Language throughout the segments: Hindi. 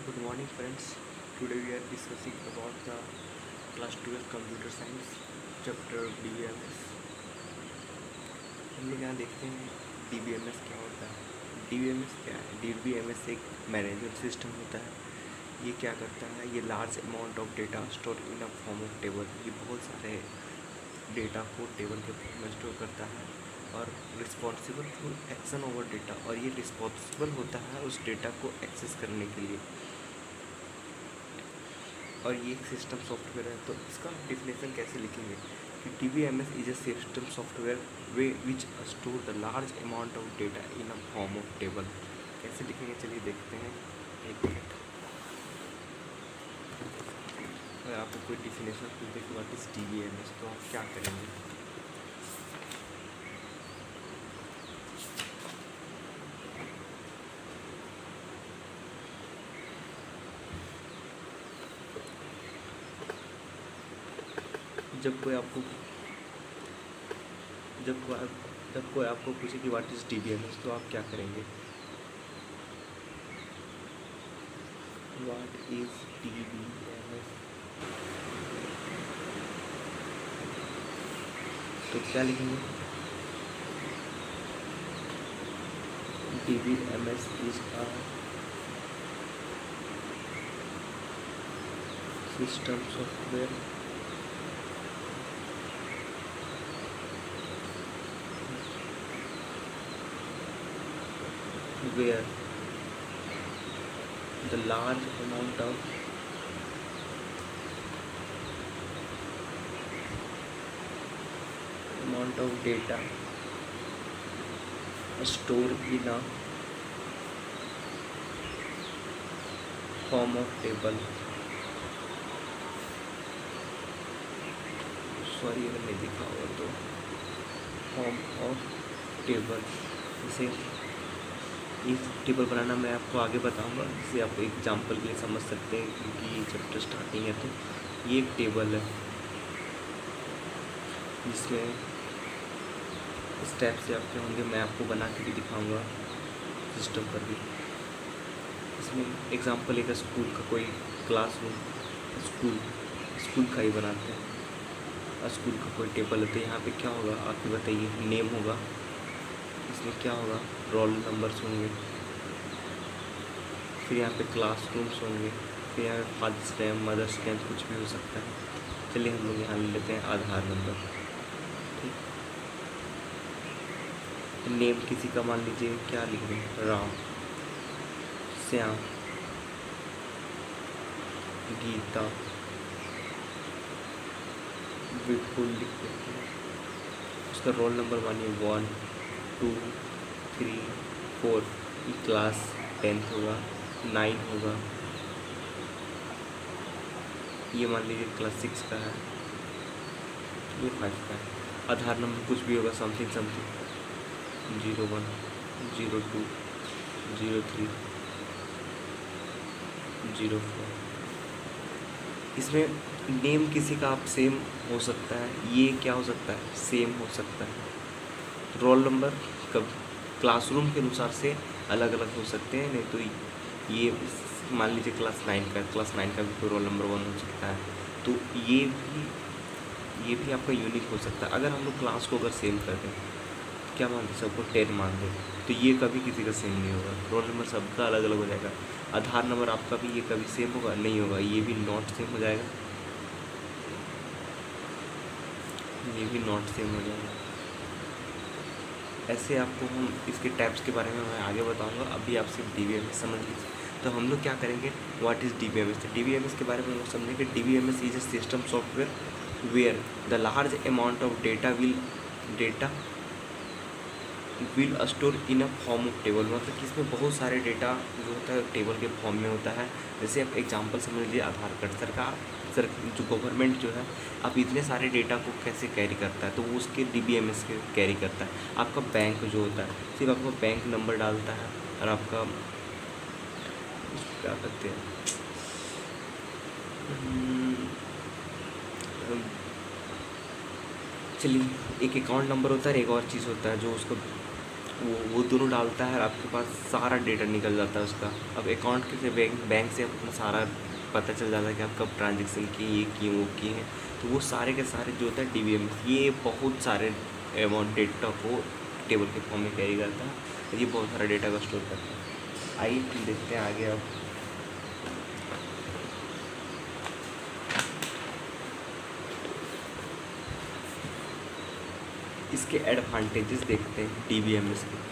Good morning friends. Today we are discussing about the class 12 computer science chapter DBMS. हम लोग यहाँ देखते हैं DBMS क्या होता है। DBMS क्या है? DBMS एक मैनेजमेंट सिस्टम होता है। ये क्या करता है? ये large amount of data store in a form of table. ये बहुत सारे डेटा को टेबल के फॉर्म में स्टोर करता है और responsible for action over data, और ये रिस्पॉन्सिबल होता है उस डेटा को एक्सेस करने के लिए। और ये एक सिस्टम सॉफ्टवेयर है, तो इसका डिफिनेशन कैसे लिखेंगे कि DBMS is a system software way which store the large amount of data in a form of table. कैसे लिखेंगे चलिए देखते हैं, एक मिनट। अगर आपको कोई डिफिनेशन पूछे कि व्हाट इज DBMS तो आप क्या करेंगे? जब कोई आपको पूछे कि व्हाट इज DBMS तो आप क्या करेंगे? व्हाट इज DBMS तो क्या लिखेंगे? DBMS is a system software where the large amount of data stored in a form of table, sorry अगर नहीं दिखा होगा तो फॉर्म ऑफ टेबल। इसे इस टेबल बनाना मैं आपको आगे बताऊंगा, इसे आप एग्जाम्पल के लिए समझ सकते हैं क्योंकि ये चैप्टर स्टार्टिंग है। तो ये एक टेबल है जिसमें स्टेप से आपके होंगे, मैं आपको बना के भी दिखाऊंगा सिस्टम पर भी। इसमें एग्जांपल एक स्कूल का कोई क्लासरूम, स्कूल का ही बनाते हैं। स्कूल का कोई टेबल है तो यहाँ पे क्या होगा आप ही बताइए? नेम होगा, इसमें क्या होगा? रोल नंबर्स होंगे, फिर यहाँ पे क्लासरूम्स होंगे, फिर यहाँ पे फादर्स नेम, मदर्स नेम, कुछ भी हो सकता है। चलिए हम लोग यहाँ ले लेते हैं आधार नंबर। ठीक, नेम किसी का मान लीजिए क्या लिख दें? राम, श्याम, गीता, विपुल लिख देते हैं। उसका रोल नंबर मानिए 1 2 3 4, ये क्लास 10th होगा, 9 होगा, ये मान लीजिए क्लास 6 का है, ये 5 का है। आधार नंबर कुछ भी होगा, समथिंग 01 02 03 04। इसमें नेम किसी का आप सेम हो सकता है, ये क्या हो सकता है? सेम हो सकता है। रोल नंबर कब क्लासरूम के अनुसार से अलग अलग हो सकते हैं, नहीं तो ये मान लीजिए क्लास 9 का, क्लास 9 का भी कोई रोल नंबर 1 हो सकता है। तो ये भी आपका यूनिक हो सकता है। अगर हम लोग क्लास को अगर सेम कर दें, क्या मान दें, सबको 10 मान दें, तो ये कभी किसी का सेम नहीं होगा। रोल नंबर सबका अलग अलग हो जाएगा। आधार नंबर आपका भी ये कभी सेम होगा नहीं होगा, ये भी नॉट सेम हो जाएगा, ये भी नॉट सेम हो जाएगा। ऐसे आपको हम इसके टैब्स के बारे में मैं आगे बताऊंगा, अभी आप सिर्फ DBMS समझ लीजिए। तो हम लोग क्या करेंगे, व्हाट इज़ DBMS? तो DBMS के बारे में हम लोग समझेंगे। DBMS is a system software where the large amount of data will store in a form of table. मतलब कि इसमें बहुत सारे डेटा जो होता है टेबल के फॉर्म में होता है। जैसे आप एग्जांपल समझ लीजिए, आधार कार्ड। सर जो गवर्नमेंट जो है, आप इतने सारे डेटा को कैसे कैरी करता है, तो वो उसके DBMS के कैरी करता है। आपका बैंक जो होता है, सिर्फ आपका बैंक नंबर डालता है और आपका क्या करते हैं, चलिए एक अकाउंट नंबर होता है, एक और चीज़ होता है जो उसको वो दोनों डालता है और आपके पास सारा डेटा निकल जाता है उसका। अब अकाउंट के से बैंक से अपना सारा पता चल जाता है कि आप कब ट्रांजेक्शन किए, ये किए, वो किए हैं। तो वो सारे के सारे जो होता है DBMS, ये बहुत सारे अमाउंट डेटा को टेबल के फॉर्म में कैरी करता है। ये बहुत सारा डेटा को स्टोर करता है। आइए हम देखते हैं आगे अब। इसके एडवांटेजेस देखते हैं DBMS के।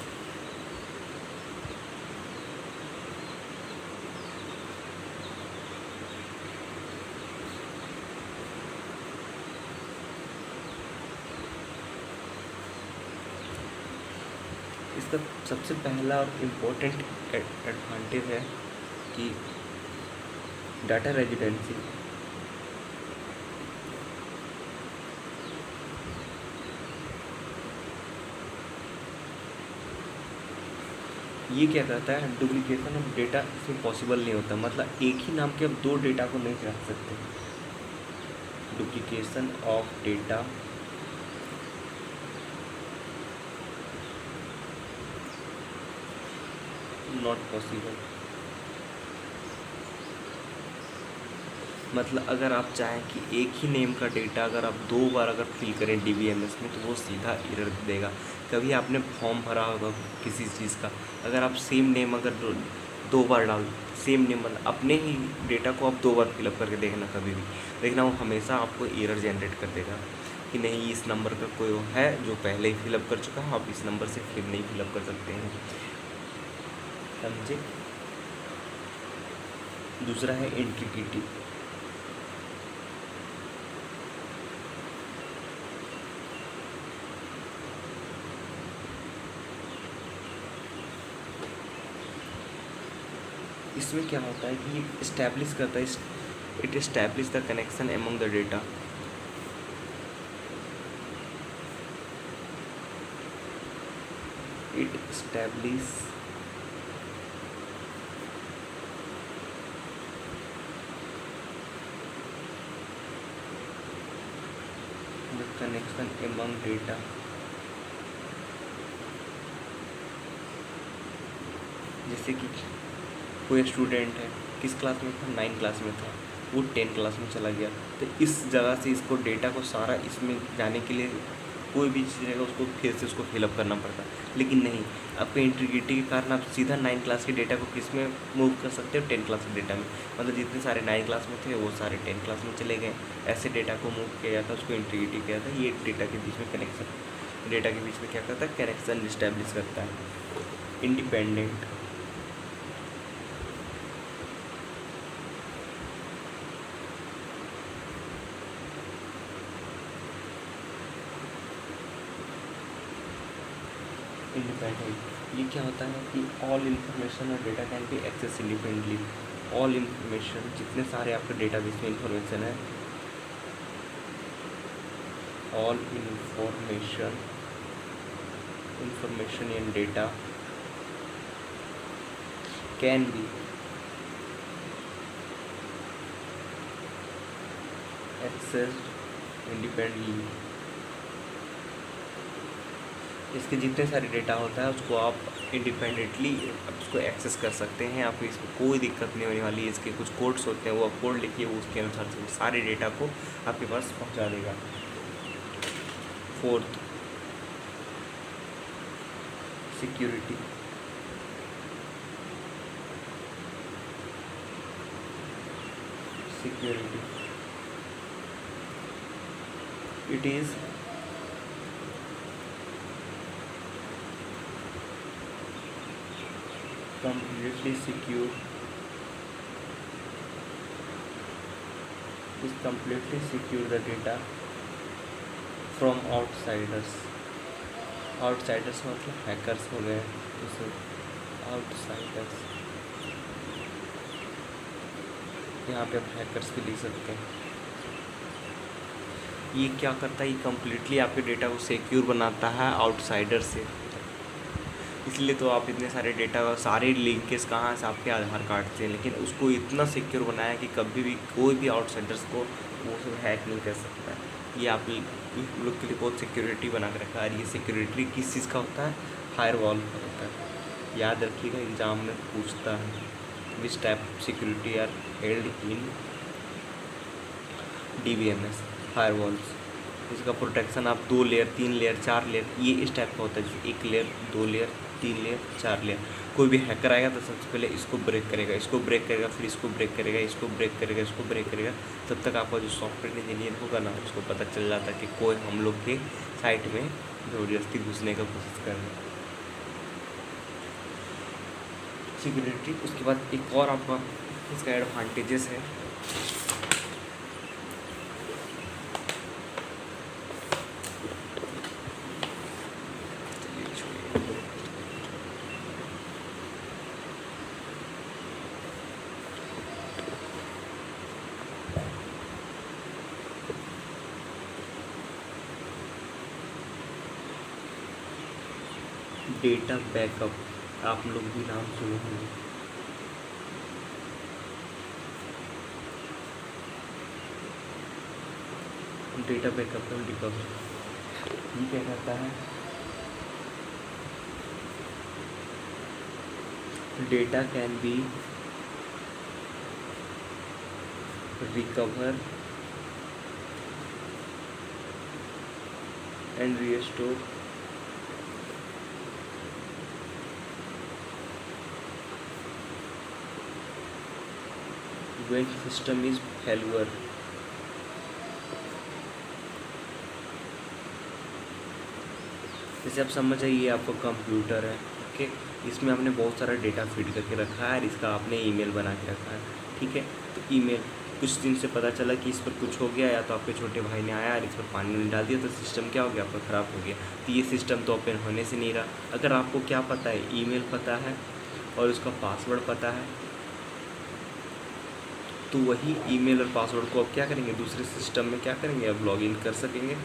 इसका सबसे पहला और इम्पोर्टेंट एडवांटेज है कि डाटा रेजिडेंसी। ये क्या कहता है, डुप्लीकेशन ऑफ डेटा इसमें पॉसिबल नहीं होता। मतलब एक ही नाम के आप दो डेटा को नहीं रख सकते। Duplication of data not possible. मतलब अगर आप चाहें कि एक ही नेम का डेटा अगर आप दो बार अगर फिल करें DBMS में, तो वो सीधा एरर देगा। कभी आपने फॉर्म भरा होगा किसी चीज़ का, अगर आप सेम नेम अगर दो बार डाल, सेम नेम मतलब अपने ही डेटा को आप दो बार फिलअप करके देखना, कभी भी देखना, वो हमेशा आपको एरर जनरेट कर देगा कि नहीं इस नंबर का कोई है जो पहले ही फिलअप कर चुका है, आप इस नंबर से फिर नहीं फिलअप कर सकते हैं। समझे। दूसरा है इंटीग्रिटी। इसमें क्या होता है कि ये इस्टेब्लिश करता है, it establish the connection among the data. It establish the connection among data. जैसे कि कोई स्टूडेंट है, किस क्लास में था, 9 क्लास में था, वो 10 क्लास में चला गया, तो इस जगह से इसको डेटा को सारा इसमें जाने के लिए कोई भी चीज़ रहेगा उसको फिर से उसको फिलअप करना पड़ता। लेकिन नहीं, आपके इंटीग्रिटी के कारण आप सीधा 9 क्लास के डेटा को किस में मूव कर सकते हो, 10 क्लास के डेटा में। मतलब जितने सारे 9 क्लास में थे वो सारे 10 क्लास में चले गए। ऐसे डेटा को मूव किया जाता है, उसको इंटीग्रिटी किया जाता है। ये डेटा के बीच में कनेक्शन, डेटा के बीच में क्या करता है, कनेक्शन इस्टेब्लिश करता है। इंडिपेंडेंट। इंडिपेंडेंट ये क्या होता है कि ऑल इंफॉर्मेशन और data can be access independently. All information, जितने सारे आपके डेटाबेस में इंफॉर्मेशन है, all information in data can be accessed independently. इसके जितने सारे डेटा होता है उसको आप इंडिपेंडेंटली उसको एक्सेस कर सकते हैं। आपको इसको कोई दिक्कत नहीं होने वाली। इसके कुछ कोड्स होते हैं, वो आप कोड लिखिए, वो उसके अनुसार से सारे डेटा को आपके पास पहुंचा देगा। Fourth, security. It is completely secure, the data from outsiders। Outsiders मतलब हैकर्स हो गए, जैसे आउटसाइडर्स, यहाँ पे आप हैकर्स भी लिख सकते हैं। ये क्या करता है, ये कम्प्लीटली आपके डेटा को सिक्योर बनाता है आउटसाइडर से। इसलिए तो आप इतने सारे डेटा, सारे लिंकेज कहाँ से, आपके आधार कार्ड से, लेकिन उसको इतना सिक्योर बनाया कि कभी भी कोई भी आउटसाइडर्स को वो सब हैक नहीं कर सकता है। ये आप लोग के लिए बहुत सिक्योरिटी बना के रखा है। और ये सिक्योरिटी किस चीज़ का होता है, फायरवॉल का होता है। याद रखिएगा, एग्जाम में पूछता है which type of security are held in DBMS firewalls. इसका प्रोटेक्शन आप 2 लेयर 3 लेयर 4 लेयर ये इस टाइप का होता है, जैसे 1 लेयर 2 लेयर 3 लेयर 4 लेयर। कोई भी हैकर आएगा तो सबसे पहले इसको ब्रेक करेगा, इसको ब्रेक करेगा, फिर इसको ब्रेक करेगा, इसको ब्रेक करेगा, इसको ब्रेक करेगा। तब तक आपका जो सॉफ्टवेयर इंजीनियर होगा ना, उसको पता चल जाता है कि कोई हम लोग के साइट में ज़बरदस्ती घुसने का कोशिश कर रहे हैं। सिक्योरिटी। उसके बाद एक और आपका इसका एडवांटेजेस है। डेटा बैकअप, आप लोग भी नाम सुने होंगे। डेटा बैकअप एंड रिकवरी ये क्या करता है, data can B recover and restore when system is failure। जैसे आप समझ जाइए, ये आपका कंप्यूटर है, ओके। इसमें आपने बहुत सारा डेटा फीड करके रखा है और इसका आपने ईमेल बना के रखा है, ठीक है। तो ईमेल कुछ दिन से पता चला कि इस पर कुछ हो गया, या तो आपके छोटे भाई ने आया और इस पर पानी नहीं डाल दिया, तो सिस्टम क्या हो गया, आपका ख़राब हो गया। तो ये सिस्टम तो ओपन होने से नहीं रहा। अगर आपको क्या पता है, ईमेल पता है और उसका पासवर्ड पता है, तो वही ईमेल और पासवर्ड को आप क्या करेंगे, दूसरे सिस्टम में क्या करेंगे, आप लॉगिन कर सकेंगे।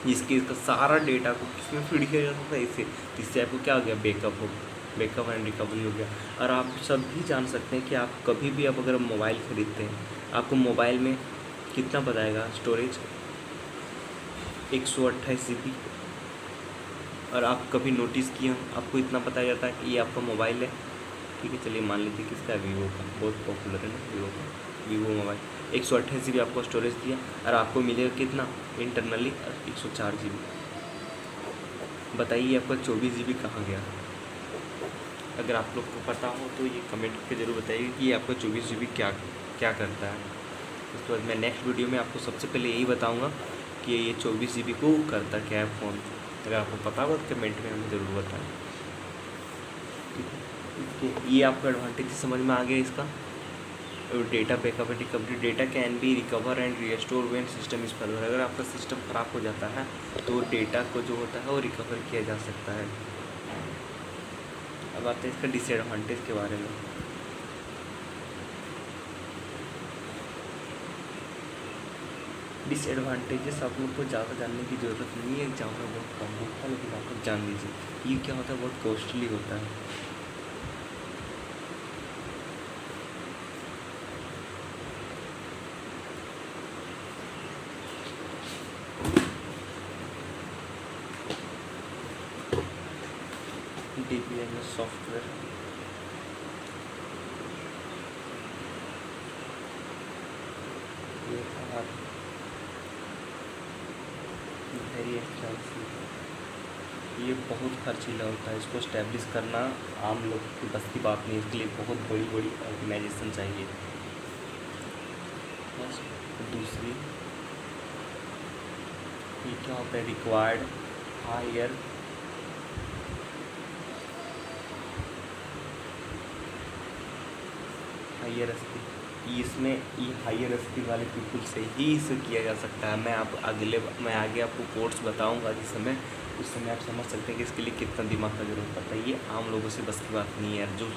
इसका सारा डेटा को किसमें फीड किया जा सकता है, इससे आपको क्या हो गया, बैकअप एंड रिकवरी हो गया। और आप सब भी जान सकते हैं कि आप कभी भी, आप अगर मोबाइल ख़रीदते हैं, आपको मोबाइल में कितना बताएगा स्टोरेज, 128 GB। और आप कभी नोटिस किए, आपको इतना बताया जाता है कि ये आपका मोबाइल है, ठीक है। चलिए मान लीजिए किसका है, वीवो का, बहुत पॉपुलर है ना वीवो का, वीवो मोबाइल। 128 GB आपको स्टोरेज दिया और आपको मिलेगा कितना इंटरनली, 104 GB। बताइए आपका 24 GB कहाँ गया। अगर आप लोग को पता हो तो ये कमेंट करके ज़रूर बताइए कि ये आपका 24 GB क्या क्या करता है। उसके बाद मैं नेक्स्ट वीडियो में आपको सबसे पहले यही बताऊँगा कि ये 24 GB को करता क्या है फ़ोन। अगर आपको पता हो तो कमेंट में हमें ज़रूर बताएं, ठीक है। ये आपका एडवांटेज समझ में आ गया इसका। Data backup and recovery, data can B recover and restore when system is failure. अगर आपका सिस्टम ख़राब हो जाता है तो डेटा को जो होता है वो रिकवर किया जा सकता है। अब आते हैं इसका डिसएडवांटेज के बारे में। डिसएडवांटेजेस आप लोग को ज़्यादा जानने की ज़रूरत नहीं है, एग्जाम में बहुत कम होता है, लेकिन आप लोग जान लीजिए। ये क्या होता है, बहुत कॉस्टली होता है। DBMS सॉफ्टवेयर वेरी एक्सपेंसिव, ये बहुत खर्चीला होता है। इसको इस्टेब्लिश करना आम लोग की बस की बात नहीं, इसके लिए बहुत बड़ी बड़ी ऑर्गेनाइजेशन चाहिए। दूसरी ये क्या होता है, रिक्वायर्ड हायर इसमें ये हायर स्किल वाले पीपल से ही इसे किया जा सकता है। मैं आगे आपको कोर्स बताऊंगा जिस समय, उस समय आप समझ सकते हैं कि इसके लिए कितना दिमाग का जरूरत पड़ता है। ये आम लोगों से बस की बात नहीं है। जो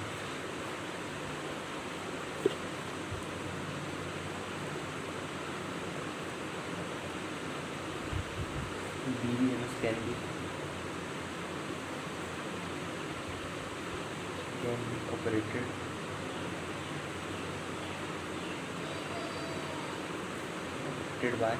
DBMS can be operated by